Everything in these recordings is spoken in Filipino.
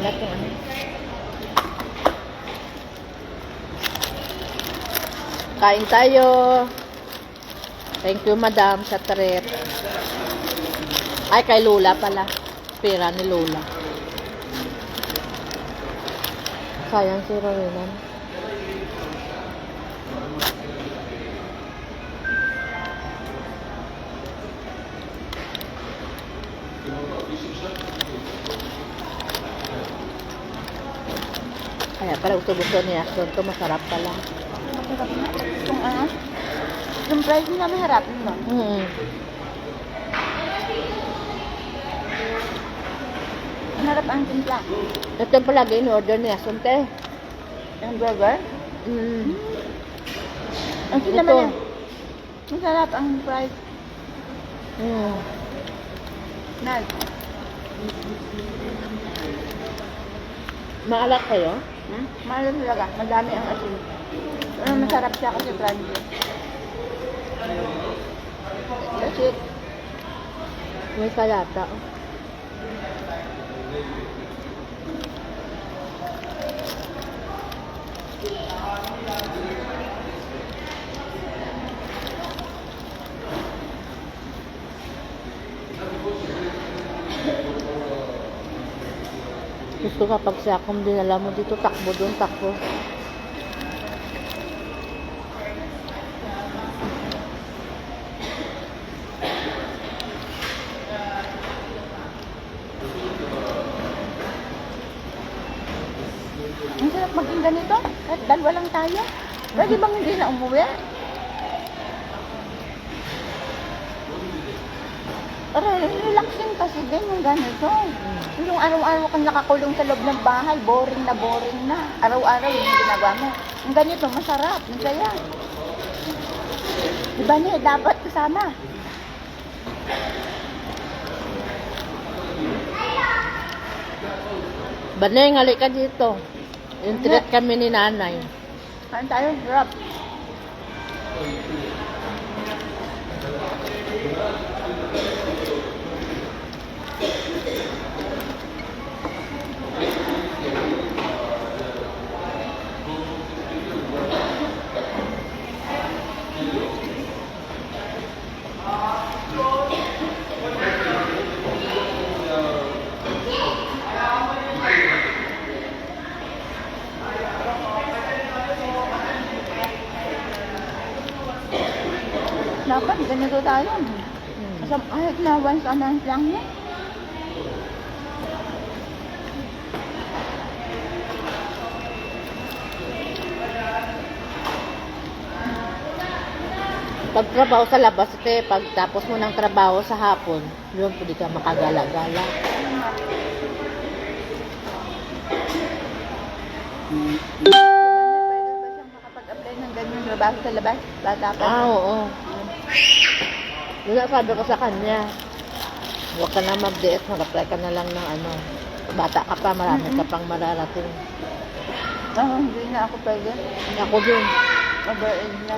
Maalat yung ano. Kain tayo. Thank you, madam, sa treat. Ay, kay Lola pala. Pera ni Lola. Sayang si Rowenan. Kaya pala gusto ni Aston to, masarap pala. Masarap na. Kung ano? Yung price na harap mo. Harap ang timpla. Ito yung palagi in-order ni Aston, te. Yung burger. Ang Ito. naman yan. Masarap ang price. Nal. Maalat kayo? Mahal talaga. Madami ang asin. Pero masarap siya kasi crunchy. Kasi May salata. Oh. Gusto kapag siya kung dinala mo dito, takbo doon, takbo. ang sarap maging ganito. Kahit dalawa lang tayo. Pwede bang hindi na umuwi? Pero relaxing kasi din yung ganito. Yung araw-araw kang nakakulong sa loob ng bahay, boring na boring na. Araw-araw yung ginagawa mo. Yung ganito, masarap, masaya. Diba niya, dapat kasama. Baneng, halik ka dito. Yung treat kami ni nanay. Kain tayo, sarap. Dapat ganito tayo. Kasi kahit na once a month lang yan. Pag trabaho sa labas, te, pag tapos mo ng trabaho sa hapon, yun, pwede ka makagala-gala. Pwede ba siyang makapag-apply ng ganyan trabaho sa labas? Bata pa. Oo. Yun ang sabi ko sa kanya. Huwag ka na mag-DS, mag-apply ka na lang ng ano. Bata ka pa, marami ka pang mararating. Hindi na ako pwede. Ako din. Over-age na.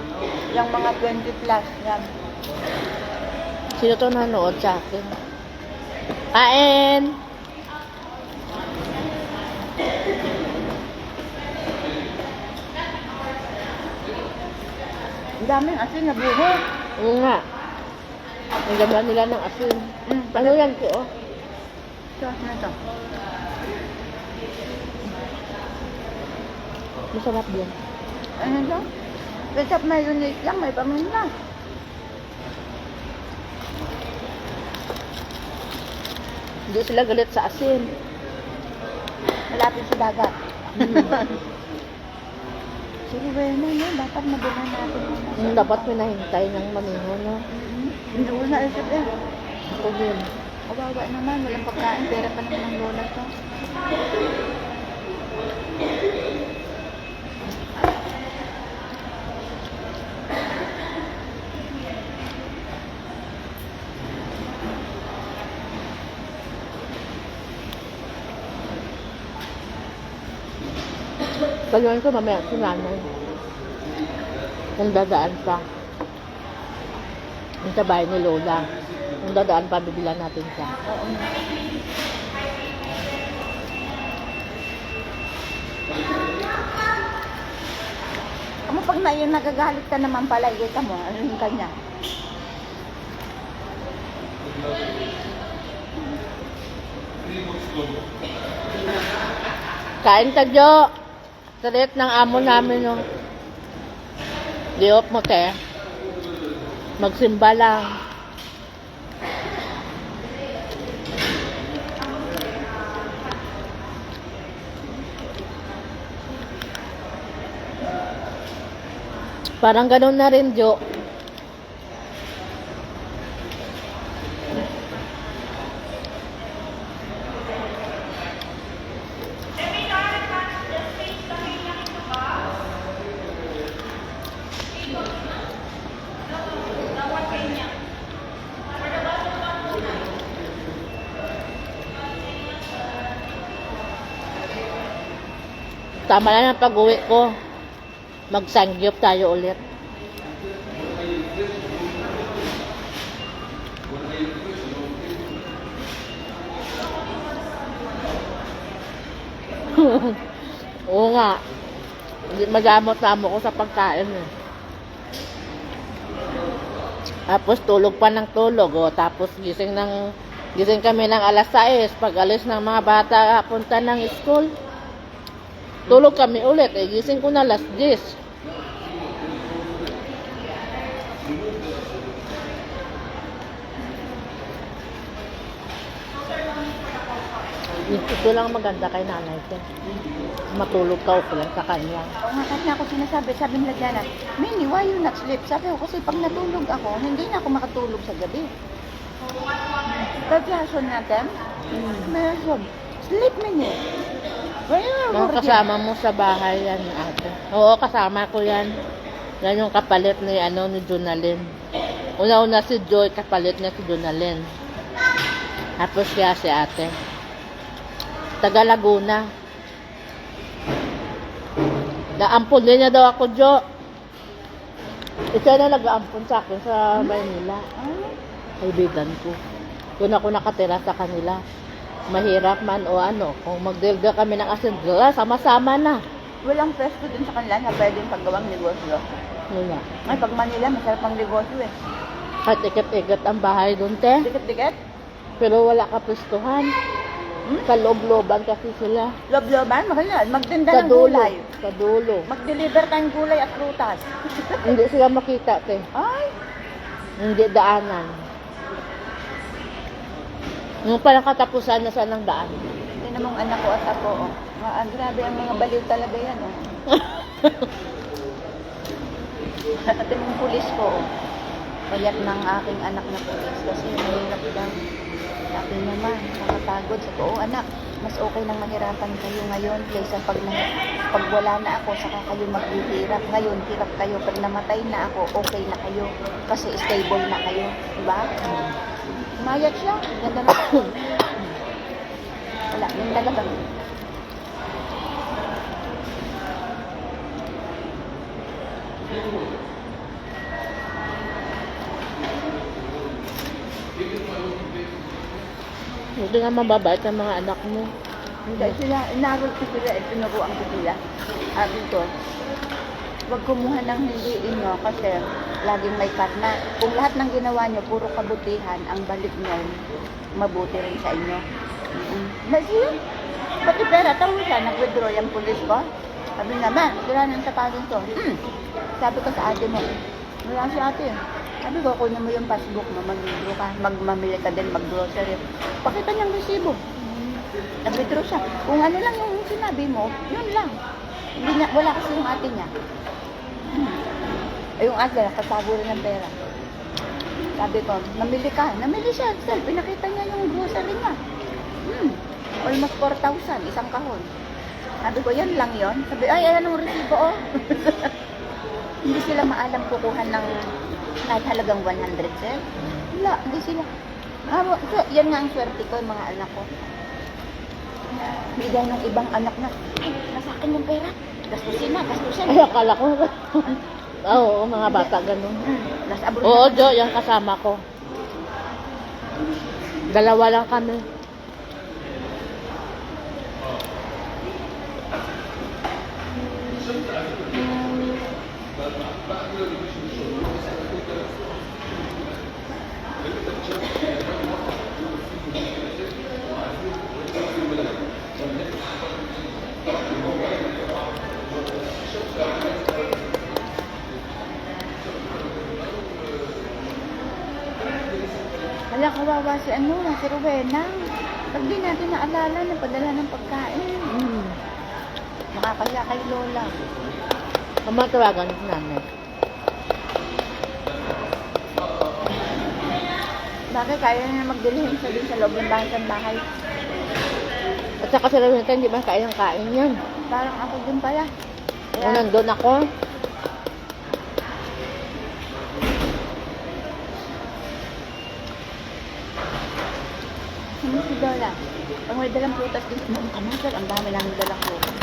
Yung mga 20 plus yan. Sino to nanood sa akin? Kain! Ang daming asin na buho. Oo nga. Ang ganda nila ng asin. Ano yan ko, oh? Ito, ano ito? Masarap din. Ano ito? Ketchup mayonnaise lang, may paminta. Hindi sila galit sa asin. Malapit sa dagat. Sige, bueno, no? Dapat mabilan natin. Dapat pinahintay ng mamingo, no? Hindi ko naisip eh. Ako din. Kawawa naman, walang pagkain. Pera pa naman ng lola to. Kaliwan ko mamaya si nanay. Kung dadaan pa. Yung sa bahay ni Lola. Kung dadaan pa, bibilan natin siya. Oo. Ano pag nagagalit ka naman pala, kita mo, ano yung kanya? Kain ka, Jo. Salit ng amo namin, no. Di off mo, te. Magsimba lang. Parang ganun na rin, Jo. Tama na ng pag-uwi ko. Mag-sangyup tayo ulit. Oo nga. Magamot-amo ko sa pagkain. Eh. Tapos tulog pa ng tulog. O, tapos gising kami ng alas 6. Pag alis ng mga bata punta ng school. Tulog kami ulit. Eh, gising ko na alas 10. Ito lang maganda kay nanay ko. Matulog ka okay lang sa kanya. Oo nga, kasi ako sinasabi, sabi nila Diana, Minnie, why you not sleep? Sabi ko, kasi pag natulog ako, hindi na ako makatulog sa gabi. Paglason natin, meron, sleep Minnie. Mga kasama mo sa bahay yan, ate. Oo, kasama ko yan. Yan yung kapalit ni Jonalyn. Una-una si Joy, kapalit niya si Jonalyn. Tapos siya si ate. Taga Laguna. Naampun din niya daw ako, Jo. Isa na nag-aampun sa akin sa Maynila. Kaibigan ko. Doon ako nakatira sa kanila. Mahirap man o ano. Kung magdilga kami ng asindra, sama-sama na. Walang pwesto din sa kanila na pwedeng paggawang negosyo. Wala. Ay, pag Manila, masarap ang negosyo eh. At ikat-ikat ang bahay doon, te. Dikit-dikit? Pero wala ka pwestuhan. Sa loob-looban kasi sila. Lob-loban, maganda. Magtinda Sa ng dulo. gulay. Sa dulo. Mag-deliver tayong gulay at prutas. Hindi sila makita, te. Ay, Hindi daanan. Yung parang katapusan na sa ng daan. tingnan mong anak ko at ako. Oh. Grabe ang mga baliw talaga yan. Oh. At yung pulis ko. Oh. Payat ng aking anak na pulis kasi mahirap lang. Sabi naman, nakapagod. Sabi ko, oh anak, mas okay nang mahirapan kayo ngayon kaysa pag wala na ako, saka kayo maghihirap. Ngayon, hirap kayo. Pag namatay na ako, okay na kayo. Kasi stable na kayo. Diba? Mayat siya. Ganda na. Wala, yung talaga. Hindi nga mababait ang mga anak mo. Hindi sila, inarol ko sila, tinuruan ko sila. Sabi ko, huwag kumuha ng hindi inyo kasi laging may karna. Kung lahat ng ginawa nyo, puro kabutihan, ang balik nyo, mabuti rin sa inyo. Kasi, pati pera, tawag siya, nag-withdraw yung pulis ko. Sabi naman, sila nang tapagin ko. Sabi ko sa ate mo, wala si ate. Sabi ko, kunin mo yung passbook mo, mag-withdraw ka, mamili ka din, mag-grocery. Pakita niyang resibo. Nag-withdraw siya. Kung ano lang yung sinabi mo, yun lang. Hindi niya, wala kasi yung ate niya. Ay, yung ate, nakatago rin ng pera. Sabi ko, namili ka. Namili siya. Sir, pinakita niya yung grocery niya. Almost 4,000, isang kahon. Sabi ko, yan lang yon. Sabi, ay, ayan ang resibo, oh. Hindi sila maalam kukuhan ng kahit halagang 100, sir. Wala, hindi sila. So, yan nga ang swerte ko, yung mga anak ko. Bigay ng ibang anak na, ay, nasa akin yung pera. Gastusin na, gastusin. Ay, akala ko. Oo, mga bata ganun. Nasa abroad Oo, na. Jo, yung kasama ko. Dalawa lang kami. Hala, kawawa si si Rowena. Pag di natin naalala na padala ng pagkain. Makakaya kay Lola. Tawagan namin. Bakit kaya na magdilhin sa din sa loob ng bahay. At saka si Rawinta, hindi ba kain yan? Parang ako din pala. Kung nandun ako, Si Lola. Pag may dalang prutas din, ang kamasal, ang dami lang dalang prutas.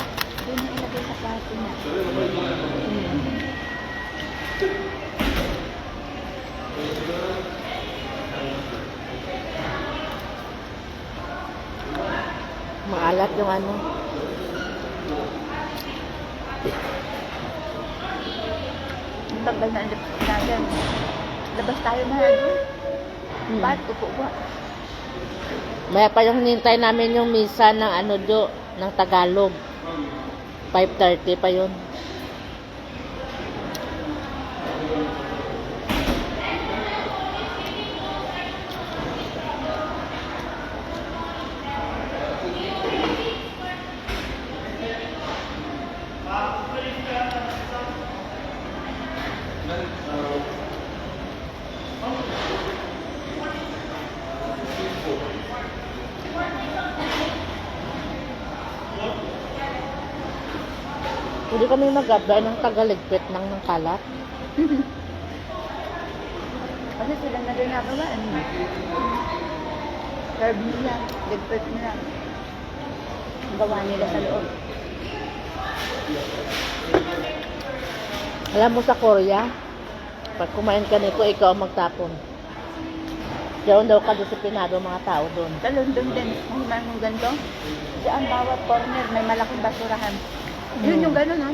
Doon na ilagay sa plato niya. maalat yung ano. Ang tagal na natin. Labas tayo na doon. Ba't upo ba? Maya pa yung hinintay namin yung misa ng ano do, ng Tagalog. 5:30 pa yun. Hindi kami mag-abay ng tagaligpit ng kalat. Kasi sila na rin nagawa. Serve nila. Ligpit nila. Ang gawa nila sa loob. Alam mo sa Korea, pag kumain ka nito, ikaw ang magtapon. Diyan daw kadisiplinado mga tao doon. Sa London din, kumain mong ganito. Diyan bawat corner may malaking basurahan. Yun yung gano'n, no?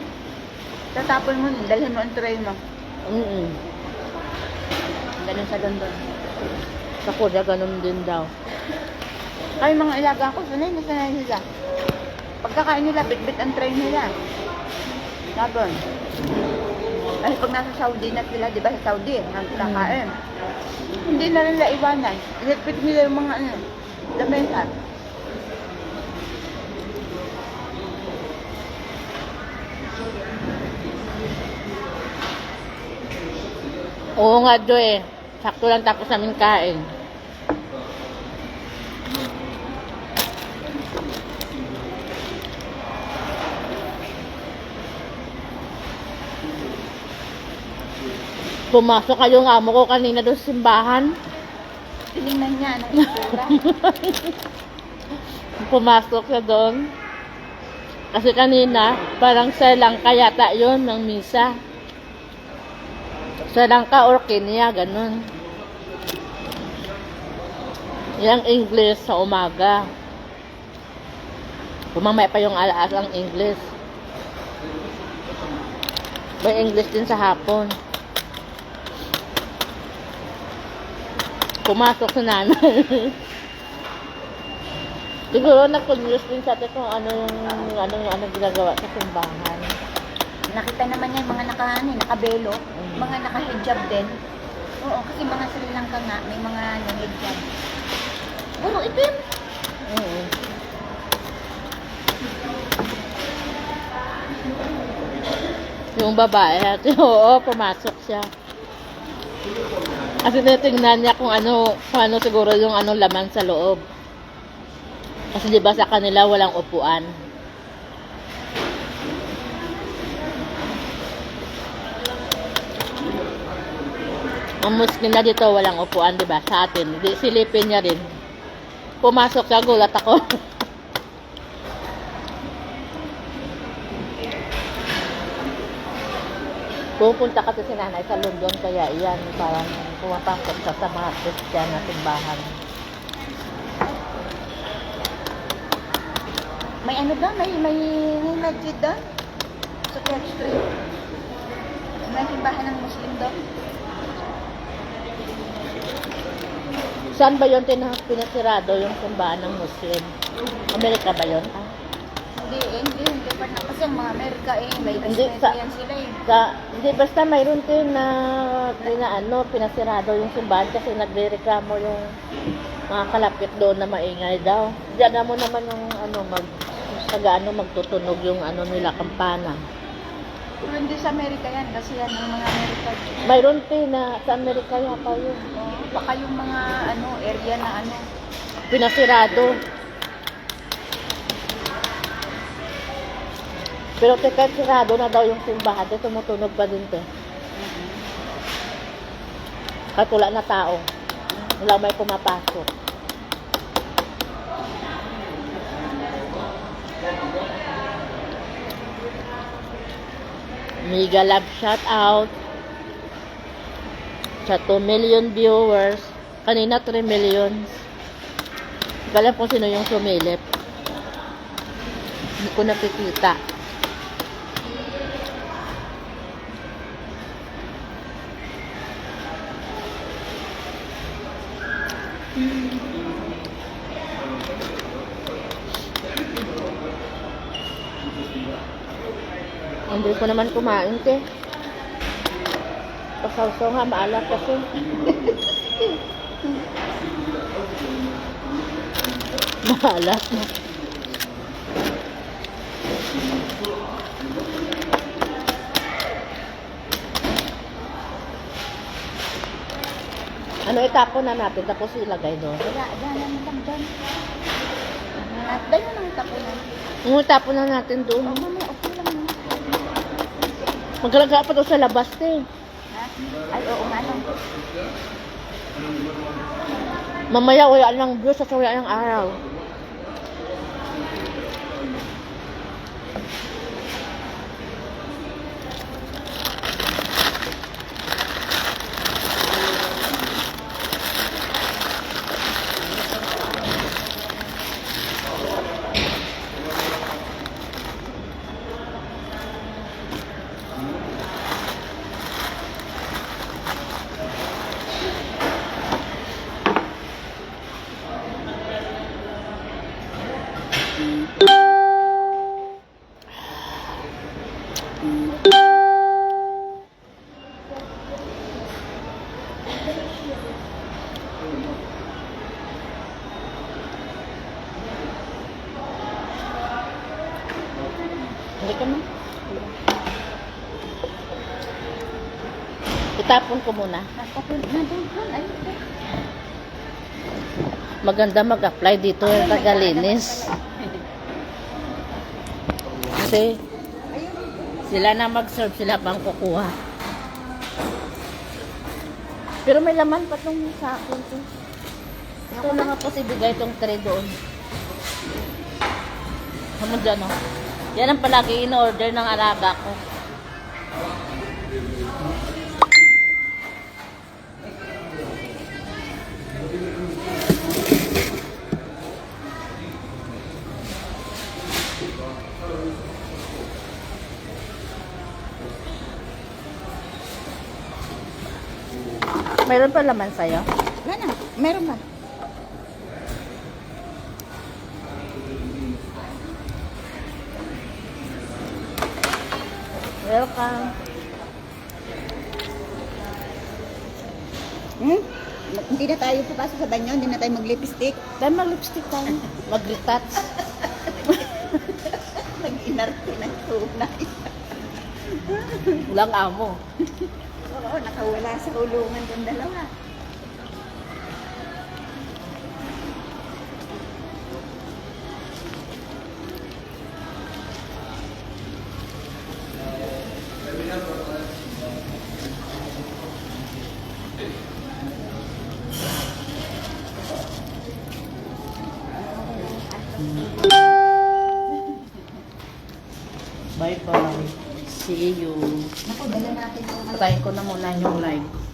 Tatapon mo, dalhin mo ang tray mo. Ganun sa London. Sa Korea, ganun din daw. Ay, mga ilaga ko, sanay na sanay nila. Pagkakain nila, bit-bit ang tray nila. Lagon. Ay, pag nasa Saudi na sila, di ba sa Saudi, nagkakain. Hindi na rin nila iwanan. Bit-bit nila yung mga lamesa. Oo nga, Jo eh. Sakto lang tapos namin kain. Pumasok kayong amo ko kanina doon sa simbahan. Tinignan niya, ang itsura. Pumasok siya doon. Kasi kanina, parang Sri Lanka yata yun ng misa. Sri Lanka or Kenya, ganun. Yang English sa umaga. Pumamay pa yung alaas ang English. May English din sa hapon. Pumasok sa nanay. Siguro nag-curious din sa atin kung ano ginagawa sa simbahan. Nakita naman niya yung mga nakabelo, mga naka-hijab din. Oo, kasi mga Sri Lanka nga, may mga hijab. Puro itim. Yung babae, oo, pumasok siya. Kasi titingnan niya kung ano siguro yung laman sa loob. Kasi di ba sa kanila walang upuan. Ang Muslim na dito walang upuan, di ba? Sa atin, silipin niya rin. Pumasok siya, gulat ako. Pupunta kasi si nanay sa London, kaya iyan, parang pumapasok siya sa mga Christian na simbahan. May ano doon? May masjid doon? Sa Church Street. May simbahan ng Muslim doon. Saan ba yun pinasirado yung simbahan ng Muslim? Amerika ba yun? Hindi pa na. Kasi ang mga Amerika may Hindi, respeto yan sila Hindi, basta mayroon din na pinasirado yung simbahan kasi nagrereklamo yung mga kalapit doon na maingay daw. Diyan mo naman yung magtutunog yung nila kampana. Pero hindi sa Amerika yan kasi yan ang mga Amerika. Mayroon din na sa Amerika yata yun. Baka yung mga area na Pinasirado. Pero kahit sirado na daw yung simbahan, tumutunog pa din te. Kahit wala na tao. Wala may pumapasok. Mega love shout out sa 2 million viewers. Kanina 3 million. Alam kung sino yung sumilip. Hindi ko nakikita. Hindi ko naman kumain te. Pasawsaw nga, maalat kasi. Maalat na. Itapon na natin tapos ilagay doon. Wala, dyan lang doon. Dahil mo nang tapunan. Itapon na natin doon. Mamaya, okay lang naman. Magalaga pa daw sa labas te. Ha? Ay, oo nga lang. Mamaya wala lang view sa wala ng araw. Hindi ka na. Itapon ko muna. Maganda mag-apply dito yung tagalinis. Kasi sila na mag-serve, sila pang kukuha. Pero may laman pa itong sa akin. Ito na nga po ibigay itong tray doon. Haman dyan, oh. Yan ang palagi in-order ng alaga ko. Mayroon pa laman sa'yo? Wala na, meron ba? Welcome. Hindi na tayo papasok sa banyo, hindi na tayo mag-lipstick. Dahil mag-lipstick tayo. Mag-retouch. Nag-inarte ng tunay. Walang amo. Oo, nakawala sa kulungan yung dalawa. Bye-bye. See you. Naku, dala natin yung Patayin ko na muna yung live.